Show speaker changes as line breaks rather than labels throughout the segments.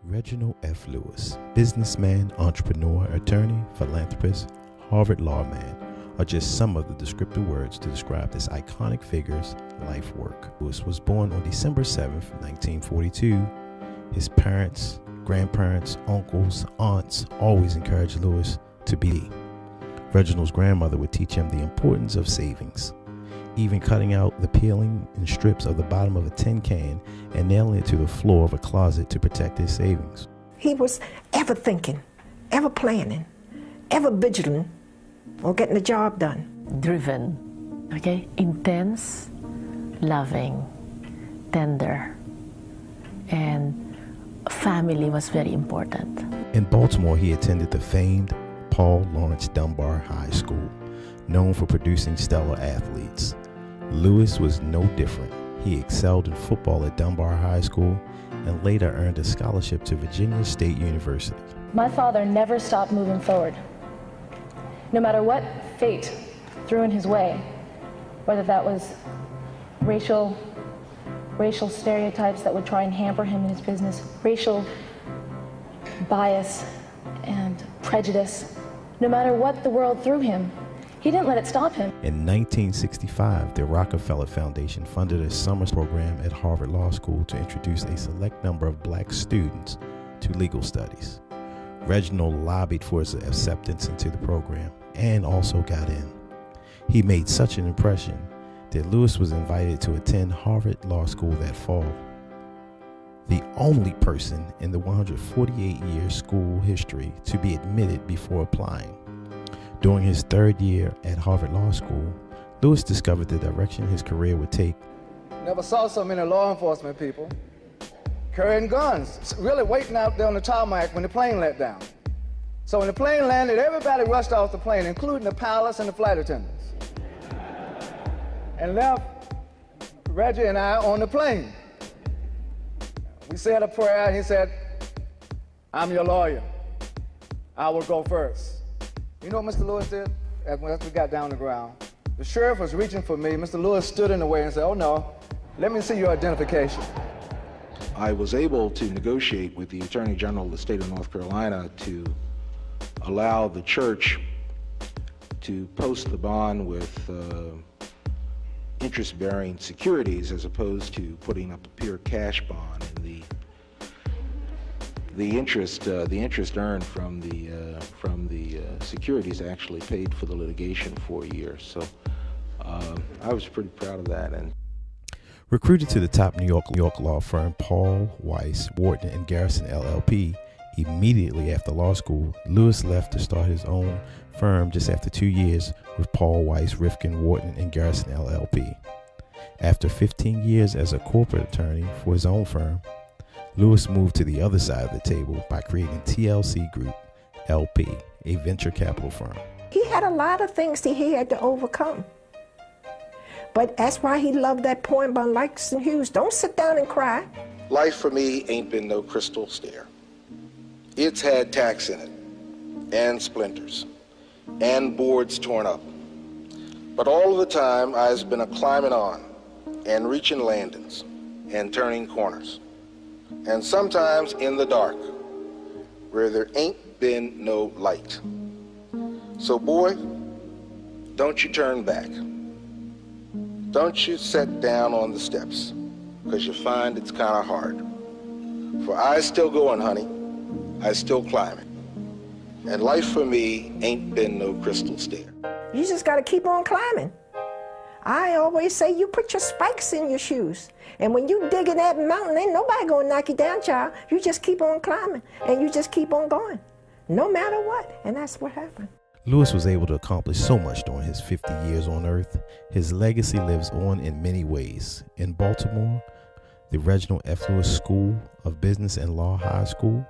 Reginald F. Lewis, businessman, entrepreneur, attorney, philanthropist, Harvard lawman, are just some of the descriptive words to describe this iconic figure's life work. Lewis was born on December 7th, 1942. His parents, grandparents, uncles, aunts always encouraged Lewis to be. Reginald's grandmother would teach him the importance of savings, even cutting out the peeling in strips of the bottom of a tin can and nailing it to the floor of a closet to protect his savings.
He was ever thinking, ever planning, ever vigilant on getting the job done.
Driven, okay? Intense, loving, tender, and family was very important.
In Baltimore, he attended the famed Paul Laurence Dunbar High School, known for producing stellar athletes. Lewis was no different. He excelled in football at Dunbar High School and later earned a scholarship to Virginia State University.
My father never stopped moving forward. No matter what fate threw in his way, whether that was racial stereotypes that would try and hamper him in his business, racial bias and prejudice, no matter what the world threw him, he didn't let it stop him.
In 1965, the Rockefeller Foundation funded a summer program at Harvard Law School to introduce a select number of black students to legal studies. Reginald lobbied for his acceptance into the program and also got in. He made such an impression that Lewis was invited to attend Harvard Law School that fall. The only person in the 148-year school history to be admitted before applying. During his third year at Harvard Law School, Lewis discovered the direction his career would take.
Never saw so many law enforcement people carrying guns, really waiting out there on the tarmac when the plane let down. So when the plane landed, everybody rushed off the plane, including the pilots and the flight attendants, and left Reggie and I on the plane. We said a prayer, and he said, "I'm your lawyer. I will go first." You know what Mr. Lewis did? As we got down the ground, the sheriff was reaching for me. Mr. Lewis stood in the way and said, "Oh no, let me see your identification."
I was able to negotiate with the Attorney General of the state of North Carolina to allow the church to post the bond with interest-bearing securities as opposed to putting up a pure cash bond. And the interest earned from the securities actually paid for the litigation for a year. So I was pretty proud of that. And
recruited to the top New York law firm Paul, Weiss, Wharton, and Garrison LLP, immediately after law school, Lewis left to start his own firm just after 2 years with Paul, Weiss, Rifkin, Wharton, and Garrison LLP. After 15 years as a corporate attorney for his own firm, Lewis moved to the other side of the table by creating TLC Group, LP, a venture capital firm.
He had a lot of things that he had to overcome. But that's why he loved that poem by Langston Hughes, "Don't sit down and cry."
Life for me ain't been no crystal stair. It's had tacks in it, and splinters, and boards torn up. But all of the time, I's been a climbing on, and reaching landings, and turning corners. And sometimes in the dark, where there ain't been no light. So boy, don't you turn back. Don't you sit down on the steps, 'cause you find it's kinda hard. For I's still going, honey. I's still climbing. And life for me ain't been no crystal stair.
You just got to keep on climbing. I always say you put your spikes in your shoes. And when you dig in that mountain, ain't nobody going to knock you down, child. You just keep on climbing, and you just keep on going, no matter what. And that's what happened.
Lewis was able to accomplish so much during his 50 years on Earth. His legacy lives on in many ways. In Baltimore, the Reginald F. Lewis School of Business and Law High School.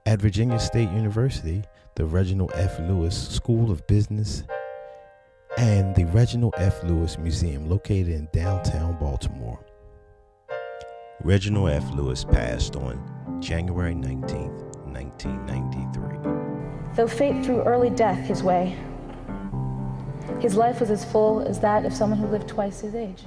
At Virginia State University, the Reginald F. Lewis School of Business and the Reginald F. Lewis Museum located in downtown Baltimore. Reginald F. Lewis passed on January 19th, 1993.
Though fate threw early death his way, his life was as full as that of someone who lived twice his age.